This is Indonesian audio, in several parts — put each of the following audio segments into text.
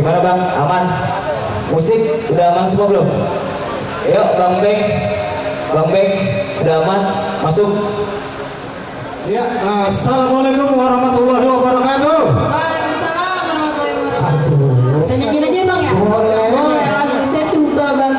Gimana Bang? Aman? Musik udah aman semua belum? Yuk Bang Beng, Bang Beng udah aman? Masuk. Ya, assalamualaikum warahmatullahi wabarakatuh. Waalaikumsalam warahmatullahi wabarakatuh. Dan nyanyiin aja Bang ya? Boleh lagu Setu Babakan.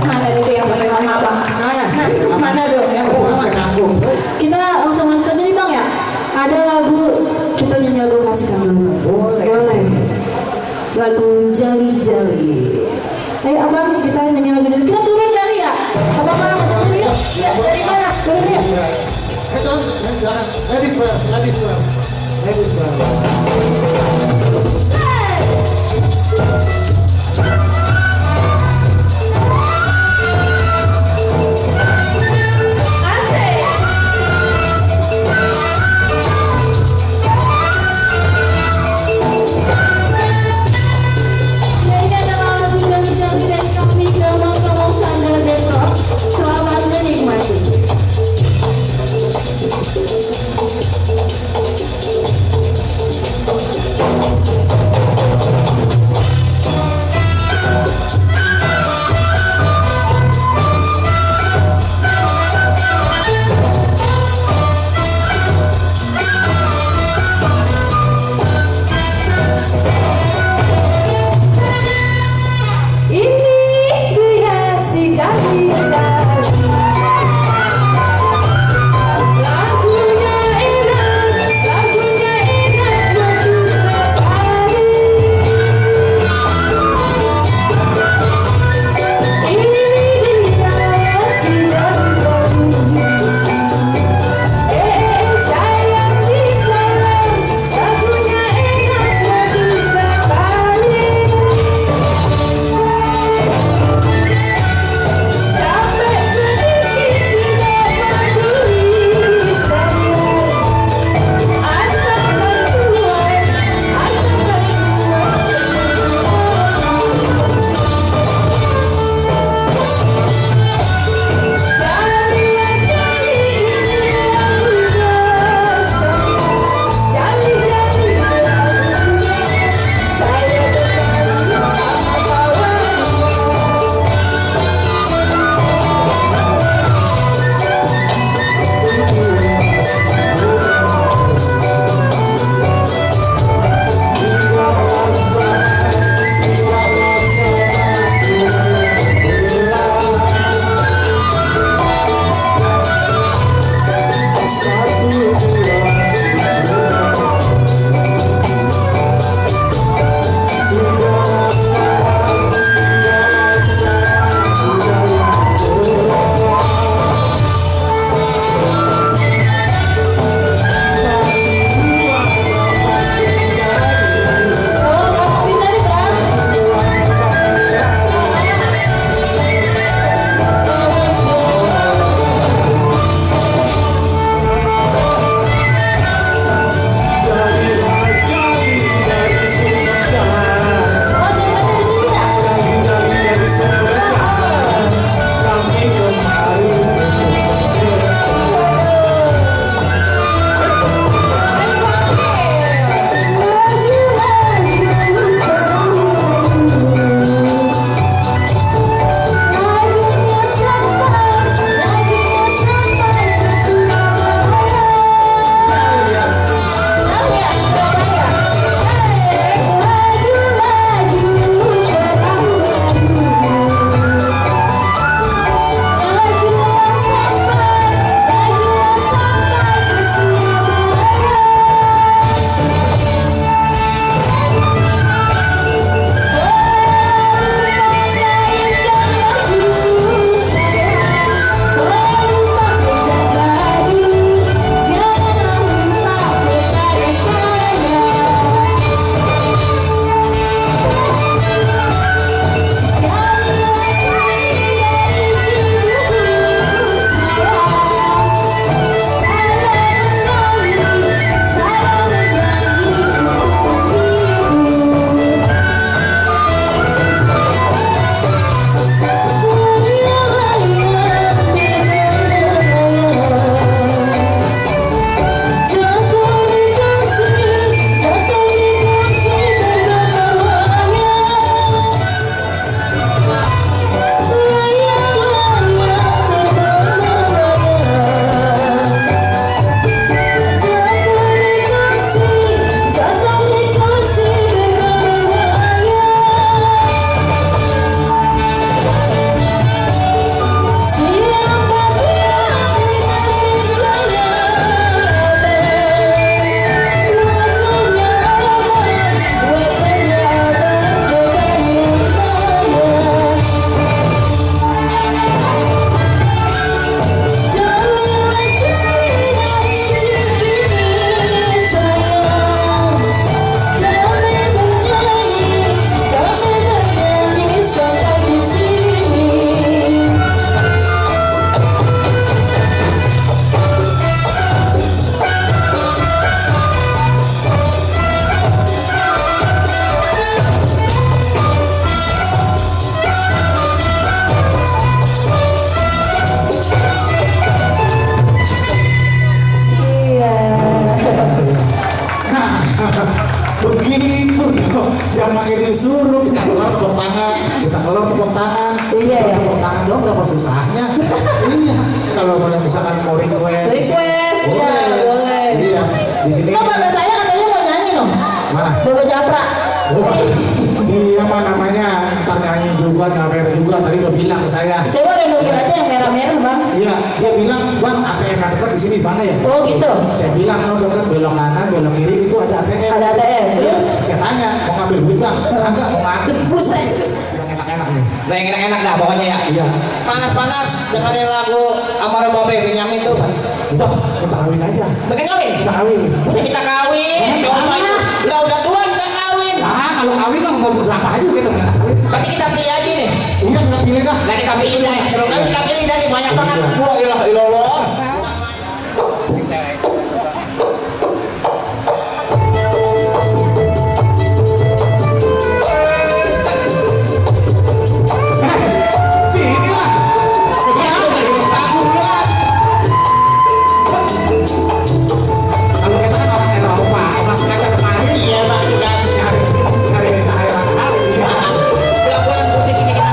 Mana itu yang paling lama Bang? Mana dong yang paling lama? Kita langsung lanjut aja nih Bang ya. Ada lagu, kita nyanyi lagu klasik dulu. Boleh. Lagu Jali Jali. Ayo Abang, kita nyanyi lagu dulu. Kita turun dari ya. Abang mana mau turun yuk? Ya, dari mana? Turun ya. Ladies first. Selamat menikmati. Jangan pakai disuruh, kita keluar tepuk tangan, kita keluar tepuk tangan. Iya, ya. Tepuk tangan dong, berapa susahnya? Iya, kalau misalkan mau request. Request, iya boleh. Iya, di sini. Oh, bapak saya katanya mau nyanyi loh. Mana? Bapak Japra. Wah, dia apa namanya? Ntar nyanyi juga, nyawer juga. Tadi udah bilang ke saya. Saya udah nungguin aja yang merah-merah bang. Iya, dia bilang, bang ATM yang dekat di sini mana ya? Oh gitu. Saya bilang, no dekat belok kanan, belok kiri itu ada ATM. Ada ATM. Terus? Saya tanya, mau ngambil duit bang? Enggak, mau ngadep. Buset. Yang enak-enak nih. Nah, yang enak-enak dah pokoknya ya. Iya. Panas-panas dengerin lagu Amaro Babe Benyamin tuh. Udah, kita kawin aja. Bukan kawin. Kita kawin. Udah kita kawin. Coba aja. Udah tua kita kawin. Nah, kalau kawin mah mau berapa aja kita nggak kawin. Berarti kita pilih aja nih. Iya, kita pilih dah. Nah kita pilih dah ya. Sebelumnya kita pilih dah nih banyak banget. Iya. Wah ilah ilah. Sini lah. Kalau kita kan orang Eropa, masuk aja kemari. Iya bang. Cari saya hari. Pulang-pulang putih ini kita.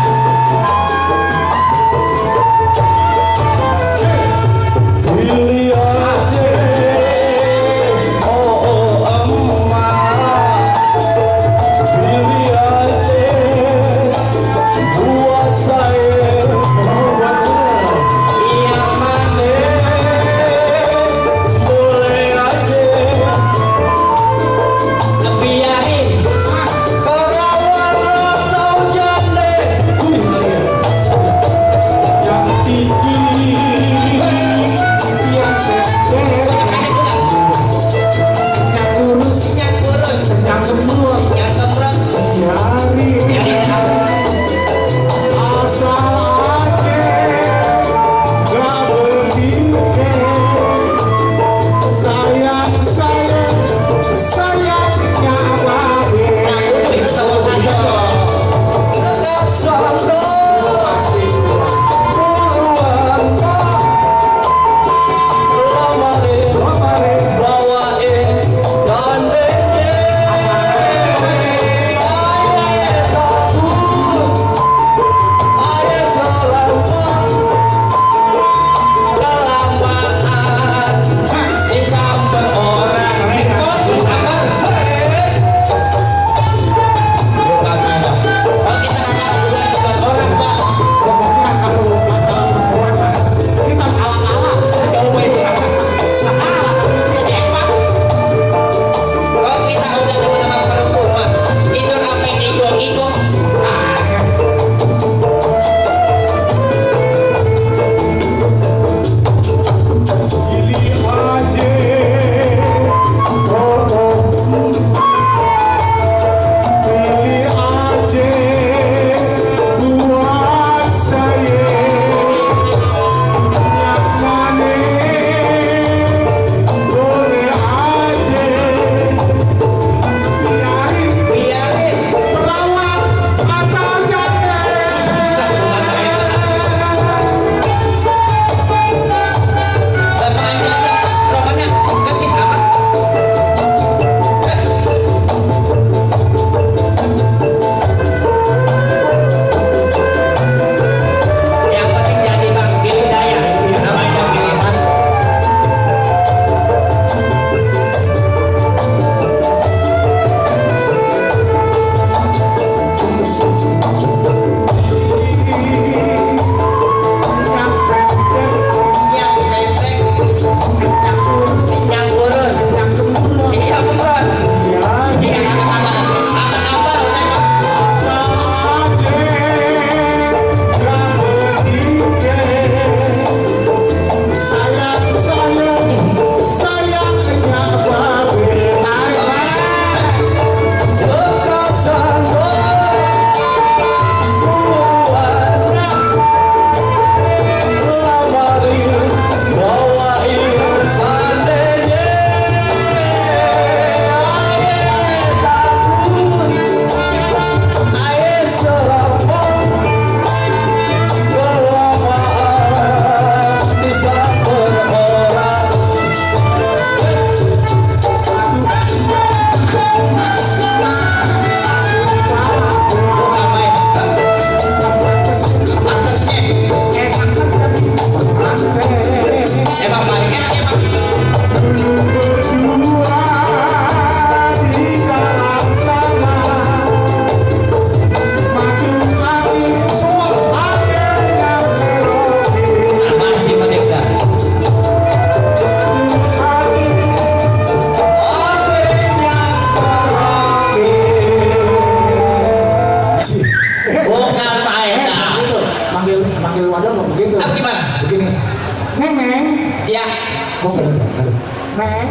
Neng,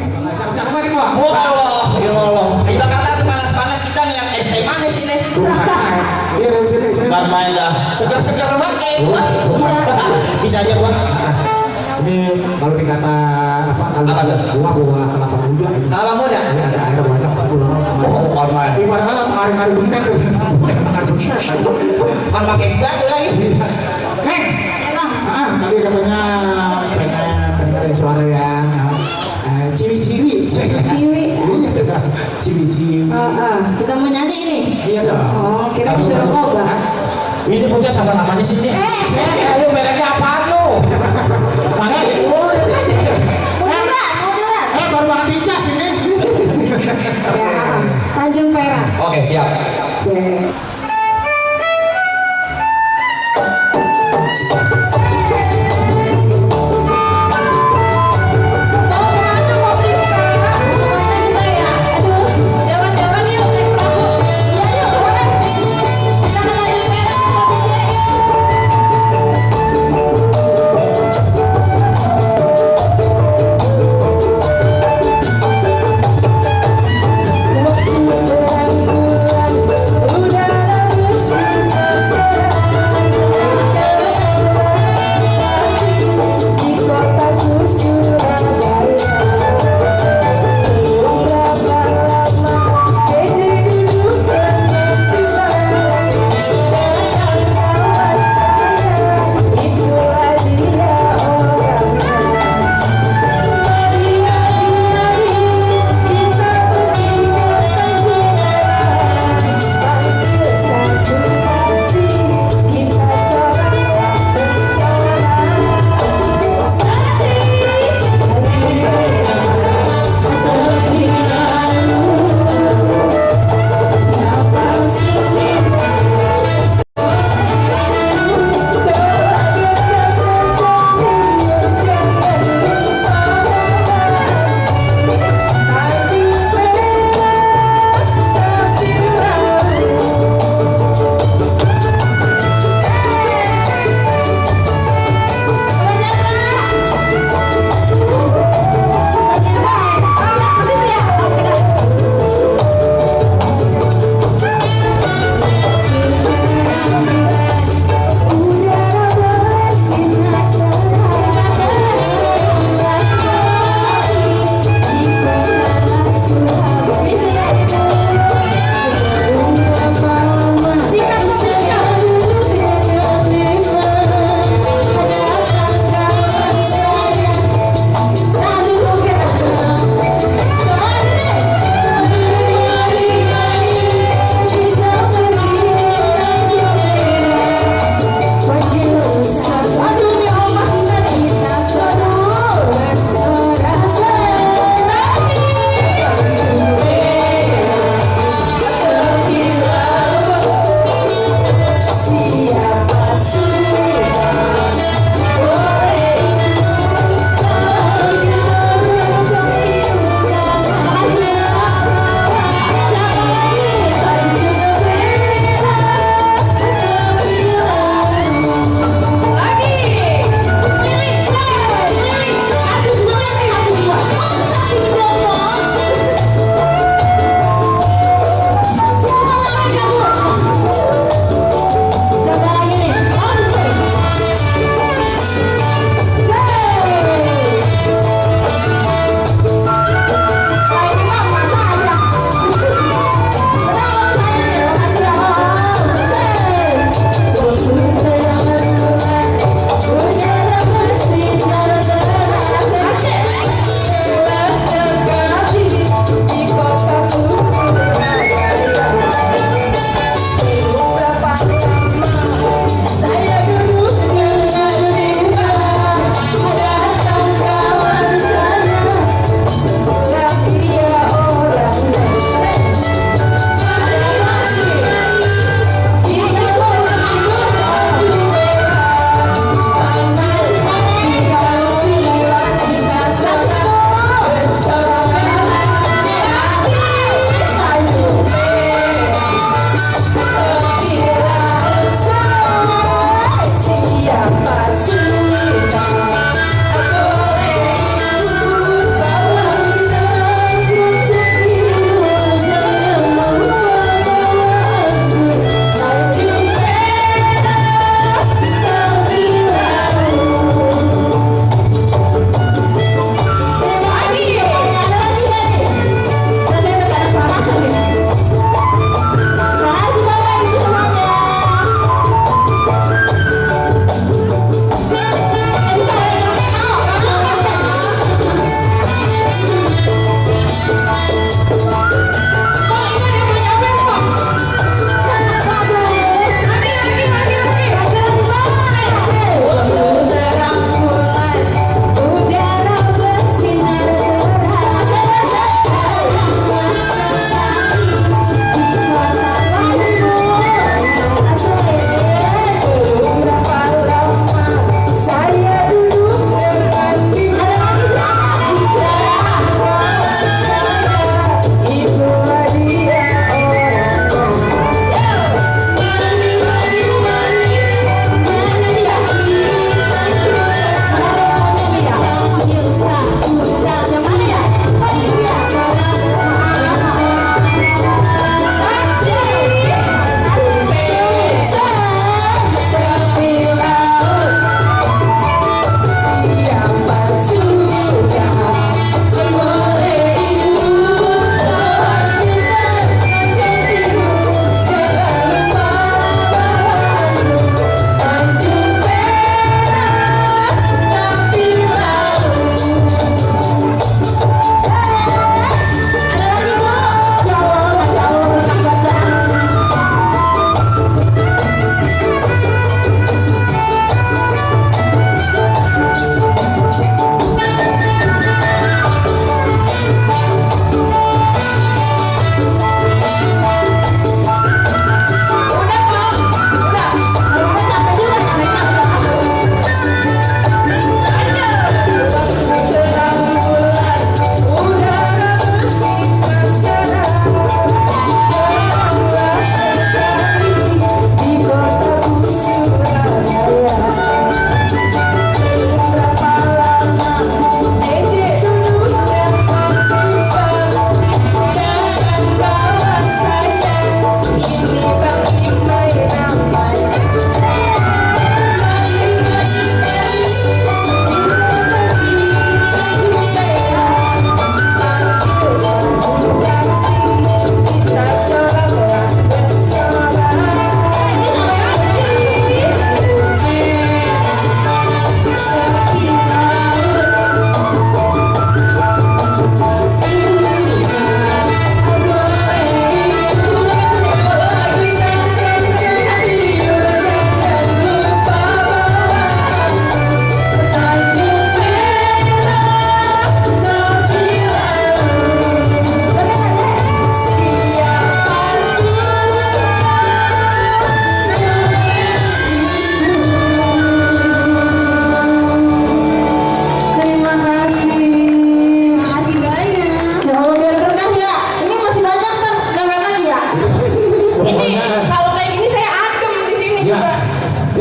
cakep banget gua. Wah, ya Allah. Iba kata panas-panas kita ngeliat es teh manis ini. Iya dari sini. Bukan main dah. Segar-segar banget kayak gua. Bisa aja gua. Ini kalau dikata apa kalau Apa tuh? buah kelapa muda ini. Kelapa muda. Ini ada air banyak tapi udah Oh, bukan main. ibarat kata hari-hari bentek tuh. Kan pakai sepatu lagi. Neng, Emang. tadi katanya pengen dengerin suara yang ciwi-ciwi. Ciwi. Ciwi-ciwi. Kita mau nyanyi ini. Iya dong. Oh, kira disuruh ngobrol. Ini bocah sama namanya sini. Ayo mereknya apaan lu? Moderan. Baru banget dicas ini. Ya, Tanjung Perak. Oke, siap. Cek. Mau kemana, mau beli sekarang? Kemana kita ya? Aduh, jalan-jalan yuk, naik perahu. Iya yuk, boleh. Kita ke Tanjung Perak, mau beli. Udah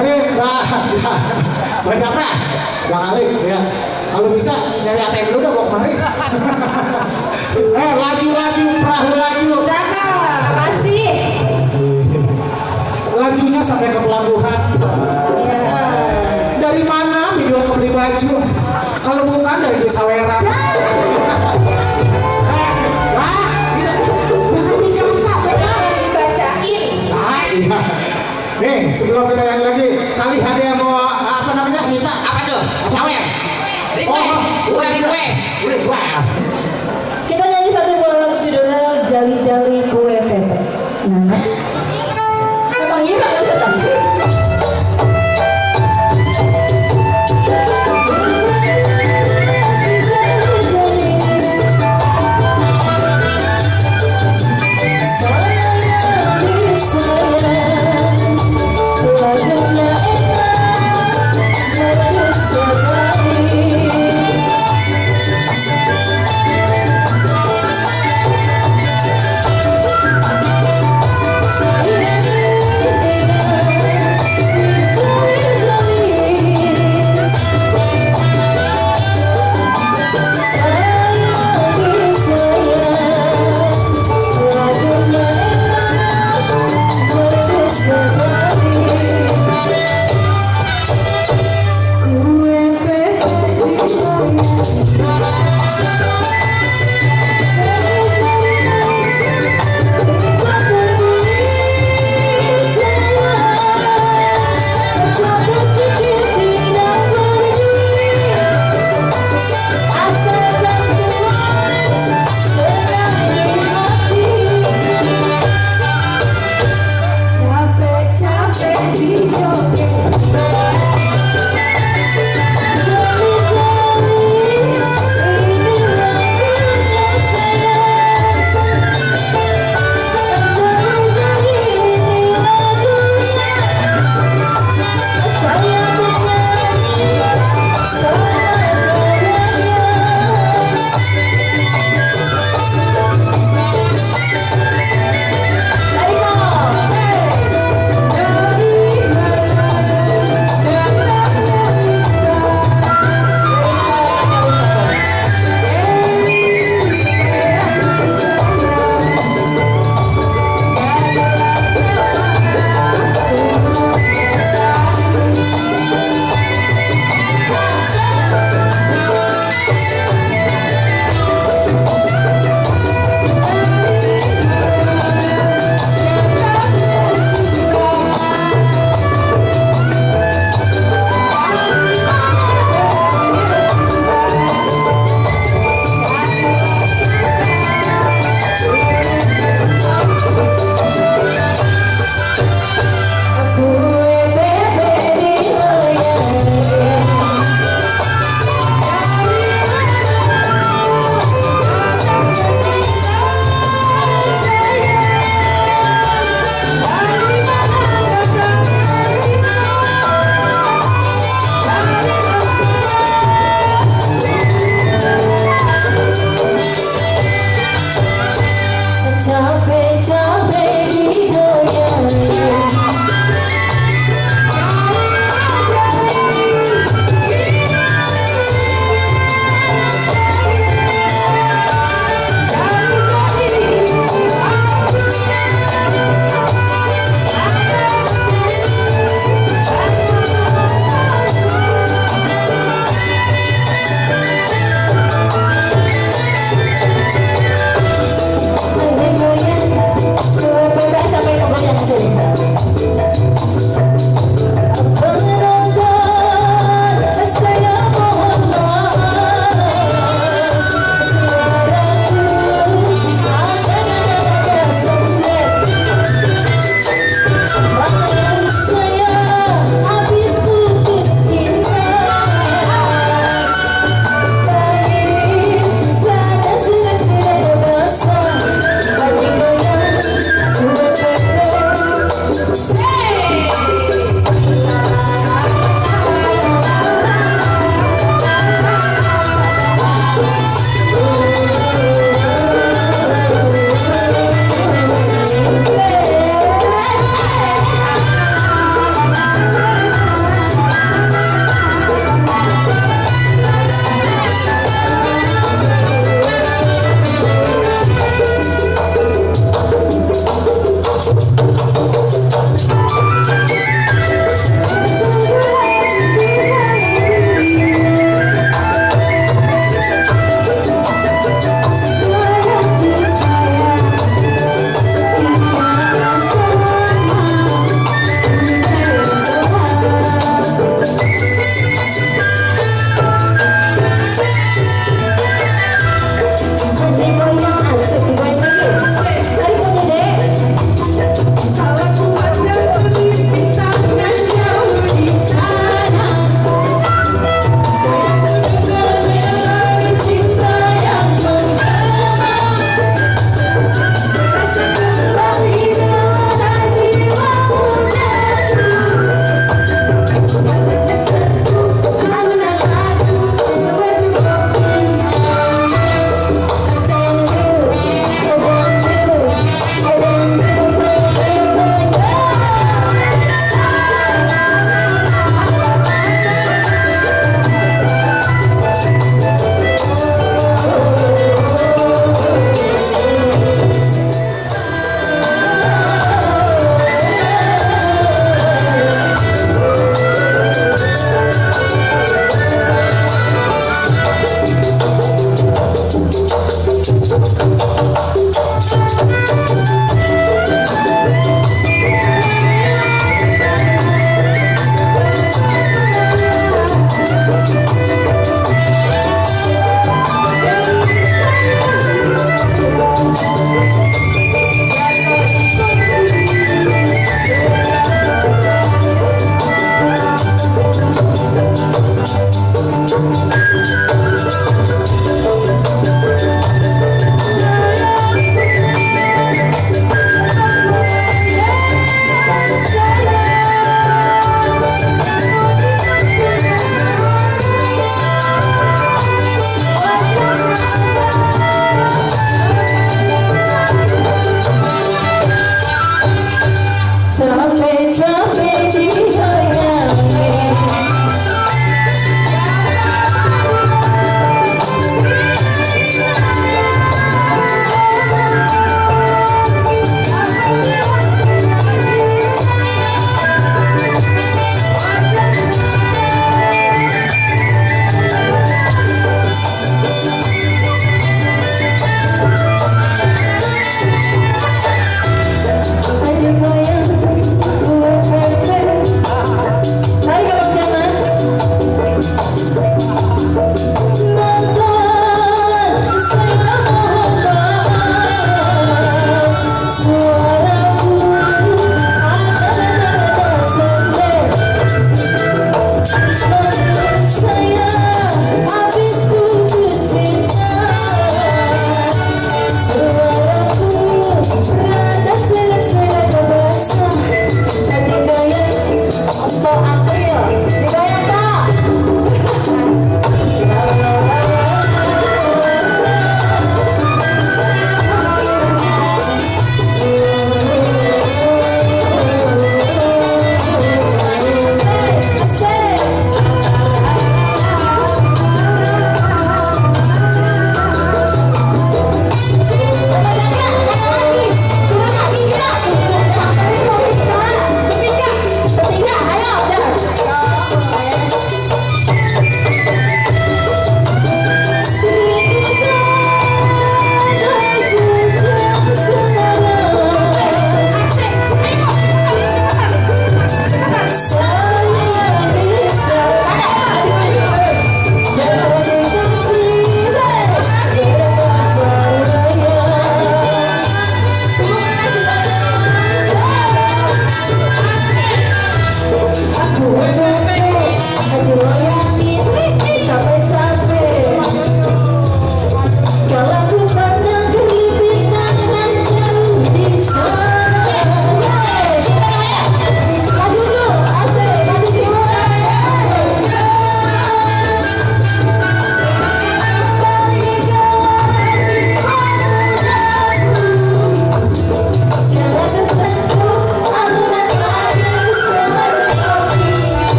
Jadi Mbak Japra, Bang Ali ya. Kalau bisa nyari ATM dulu dah bawa kemari. Laju perahu laju. Jaka, makasih. Lajunya sampai ke pelabuhan. Ya. Dari mana video ke beli baju? Kalau bukan dari desa Weran. Jangan dikata, jangan dibacain. Iya. Nih, sebelum kita nyanyi lagi, kali ada yang mau apa namanya minta? Apa tuh? Nyawer. Request. Bukan request. Kita nyanyi satu buah lagu judulnya Jali-Jali Kue Pepe. Nah, emang iya nggak bisa tahu. Jali-jali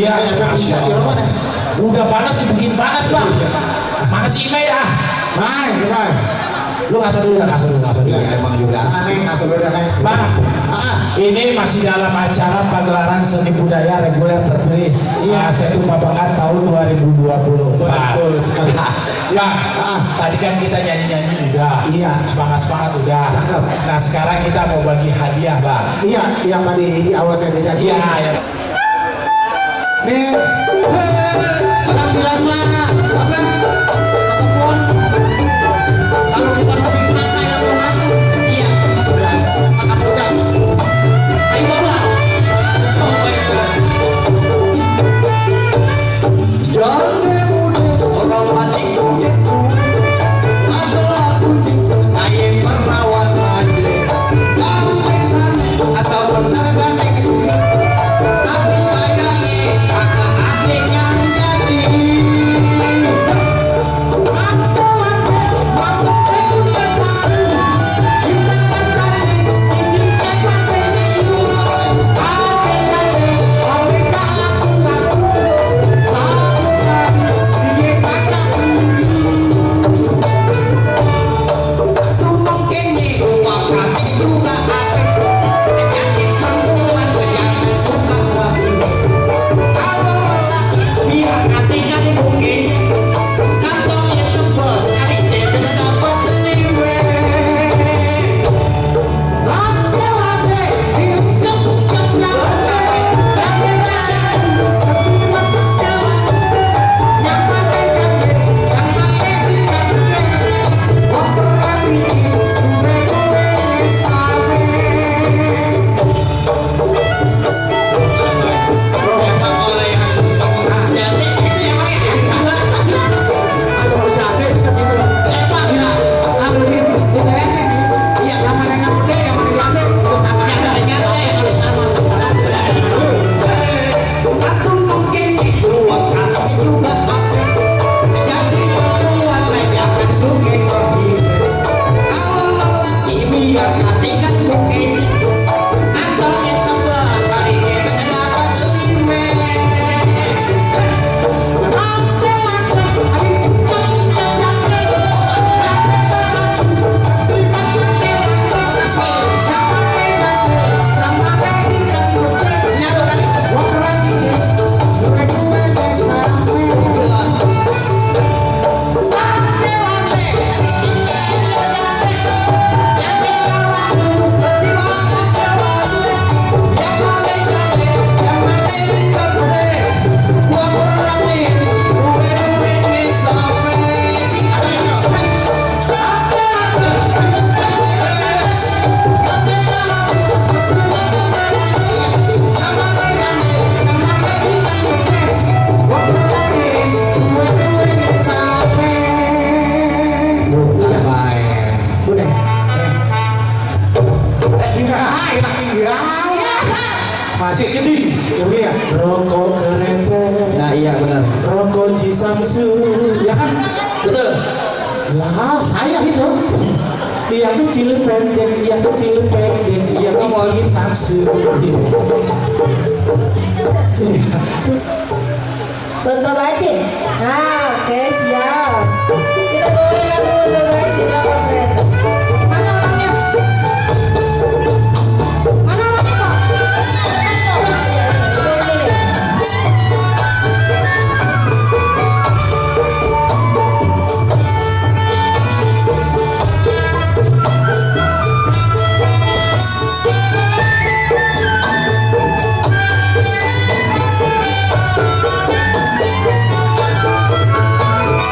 Iya, Masya Masya Allah. Allah. Udah panas dibikin panas bang. Mana si Ime dah? Main, gimana? Lu ngasih dulu, ngasih dulu. Emang juga. Aneh, nggak sebenarnya aneh. Bang, ini masih dalam acara pagelaran seni budaya reguler terpilih Setu Babakan tahun 2020. Betul sekali. Ya, tadi kan kita nyanyi-nyanyi udah. Iya. Semangat-semangat udah. Cakep. Nah sekarang kita mau bagi hadiah bang. Iya, yang tadi di awal saya dijanji. Iya, ya. Nih, orang biasa apa? Ataupun kalau kita mau bikin mata yang bermata, iya, maka mudah. Ayo bawa, coba itu. Jangan muda orang mati kucing. Lagu-lagu kayak merawat lagi. Kamu pesan asal benar gandeng sini. Tapi sayangnya kakak adik yang jadi. Masih jadi, ya rokok kerempet, Nah iya benar. rokok Cisamsu, ya kan? Betul. Lah, saya itu. Yang kecil pendek, yang kecil pendek, yang ingin nafsu. Buat Bapak Acin. Nah, oke siap. Kita bawain lagu buat Bapak Acin. Apa keren? Mana orangnya? Mana orangnya Pak? Ini nih. Thank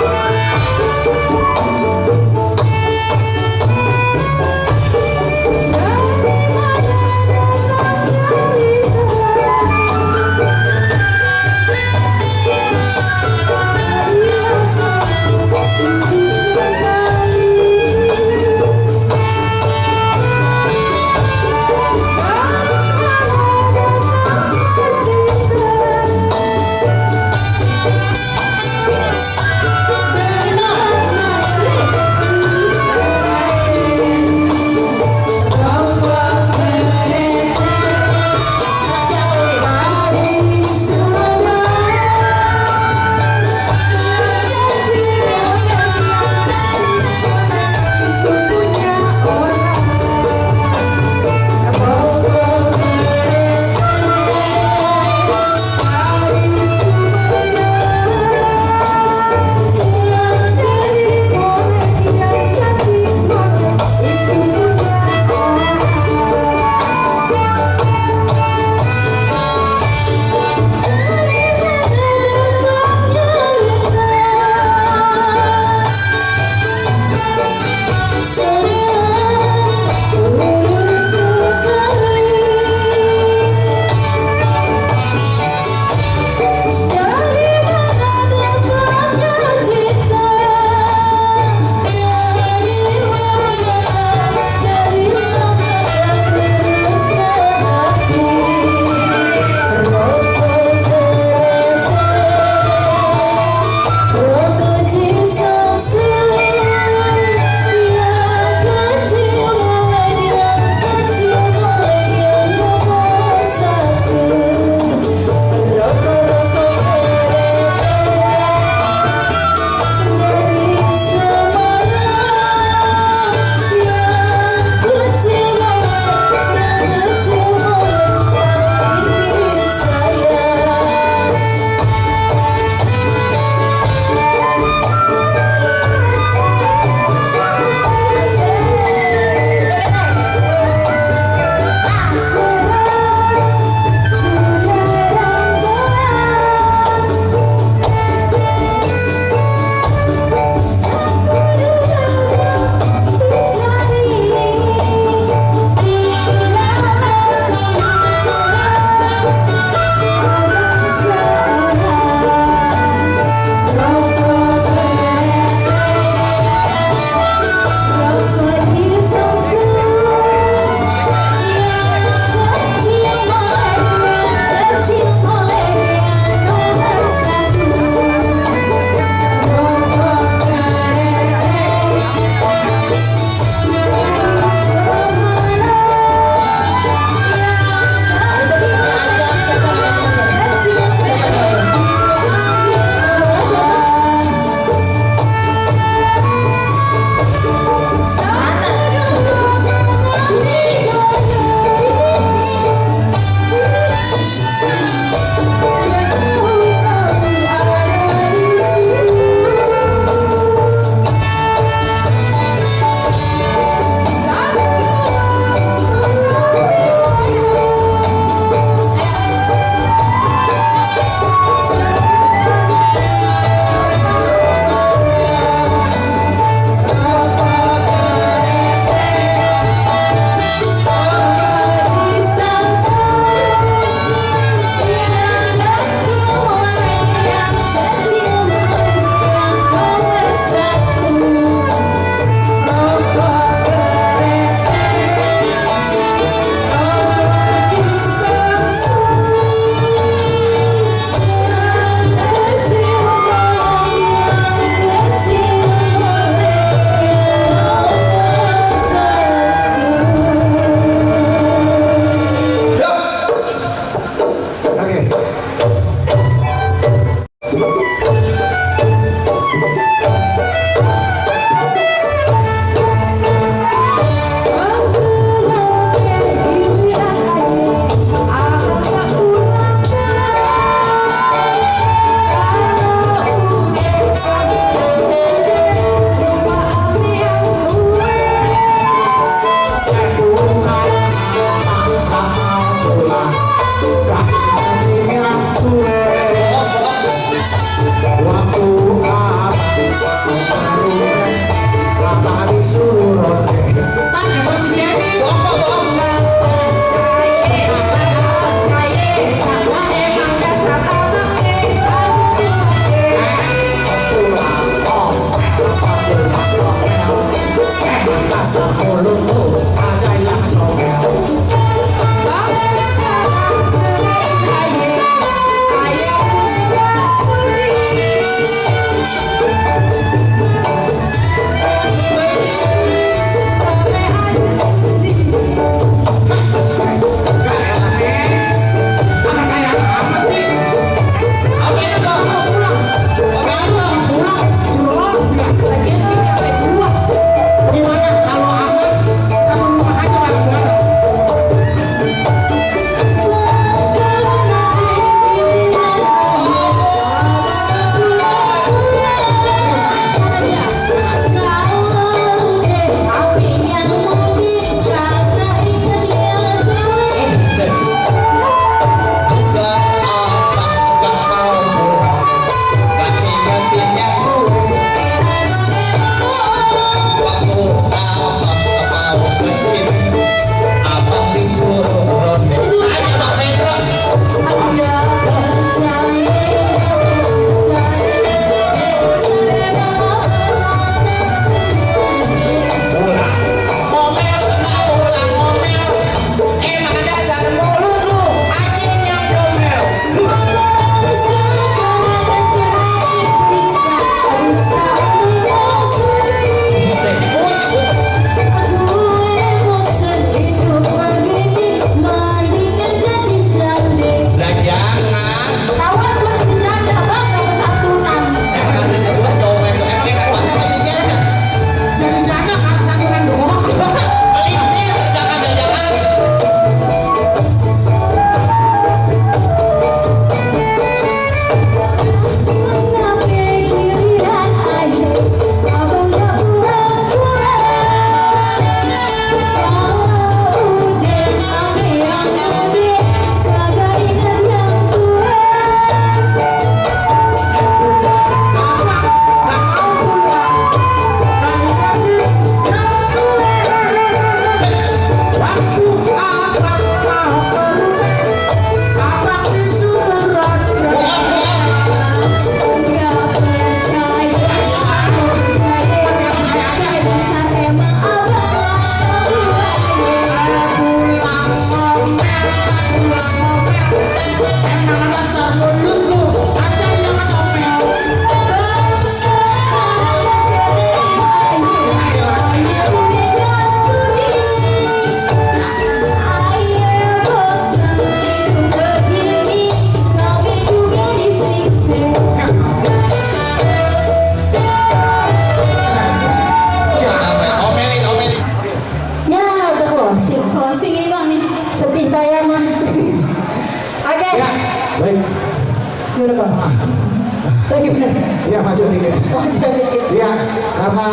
Bagaimana? Ya maju dikit. Oh jadi. Ya, karena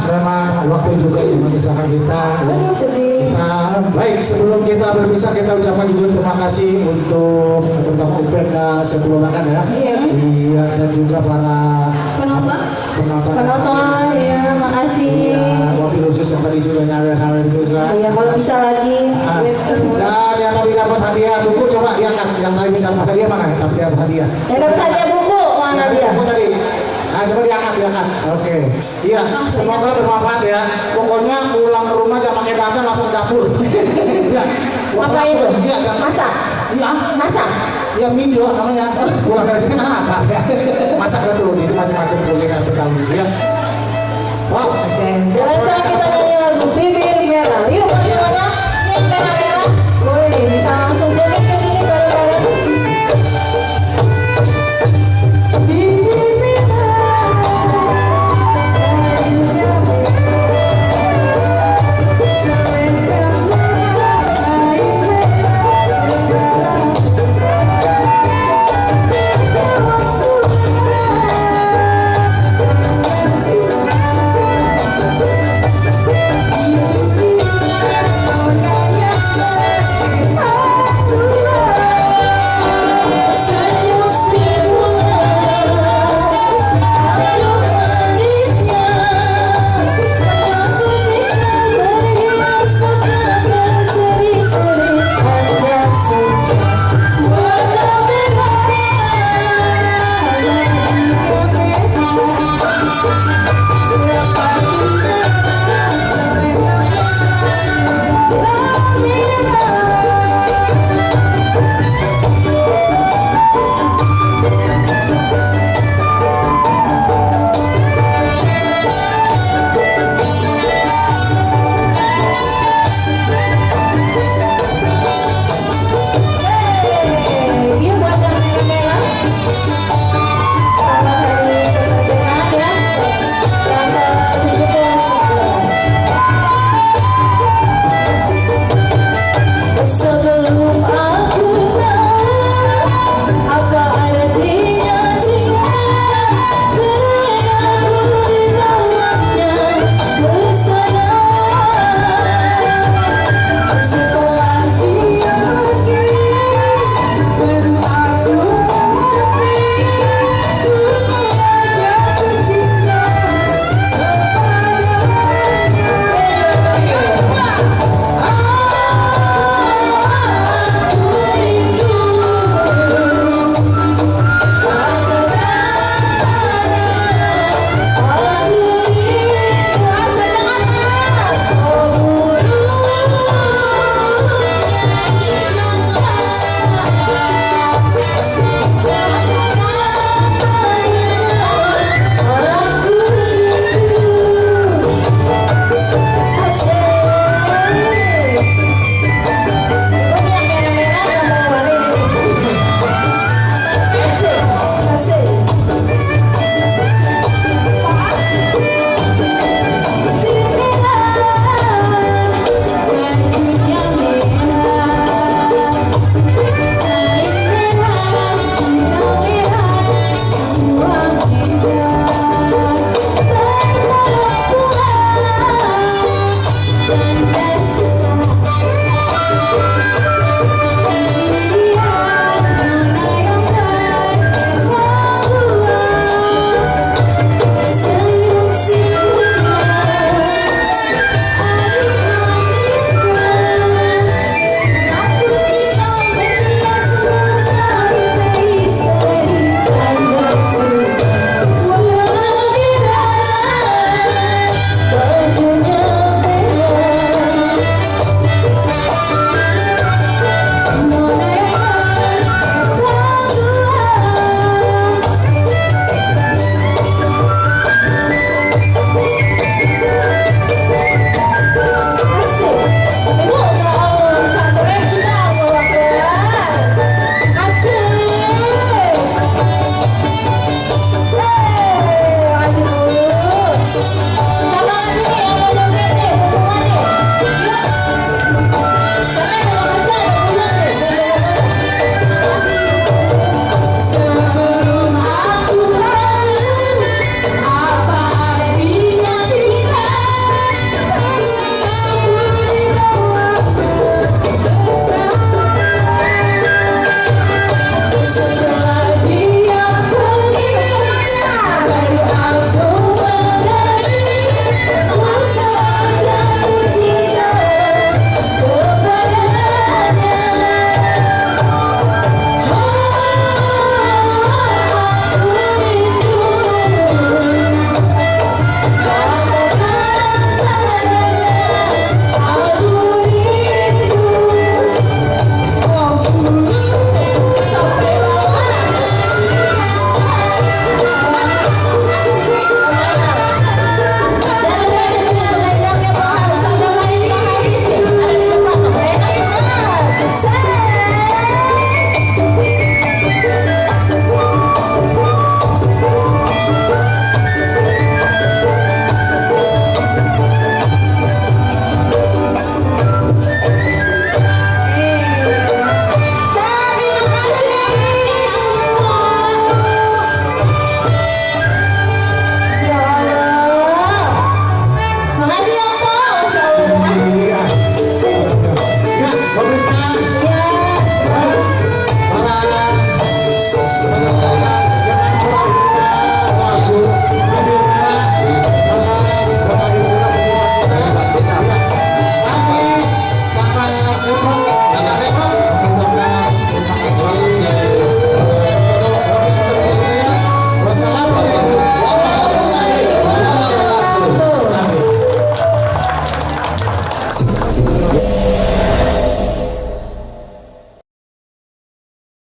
memang waktu juga yang memisahkan kita. Aduh sedih. Nah, baik sebelum kita berpisah kita ucapkan juga terima kasih untuk terutama UPK Setulungan ya. Iya. Iya dan juga para Penonton. penonton. Penonton ya, makasih. Iya, wabil khusus yang tadi sudah nyawer juga. Iya kalau bisa lagi. Ah, dan yang tadi dapat hadiah buku coba diangkat. Yang tadi dapat hadiah mana? Tapi dapat hadiah. Yang dapat hadiah buku mana Yang dia? buku tadi. Nah, coba diangkat. Oke. Iya, semoga bermanfaat ya. Pokoknya pulang ke rumah jangan pakai dada langsung ke dapur. Iya. Apa itu? Iya, jangan. Masak. Iya. Masak. Ya mindo namanya. Pulang dari sini kan apa ya? Masak betul ini macam-macam kuliner Betawi ya. Wah, Oke.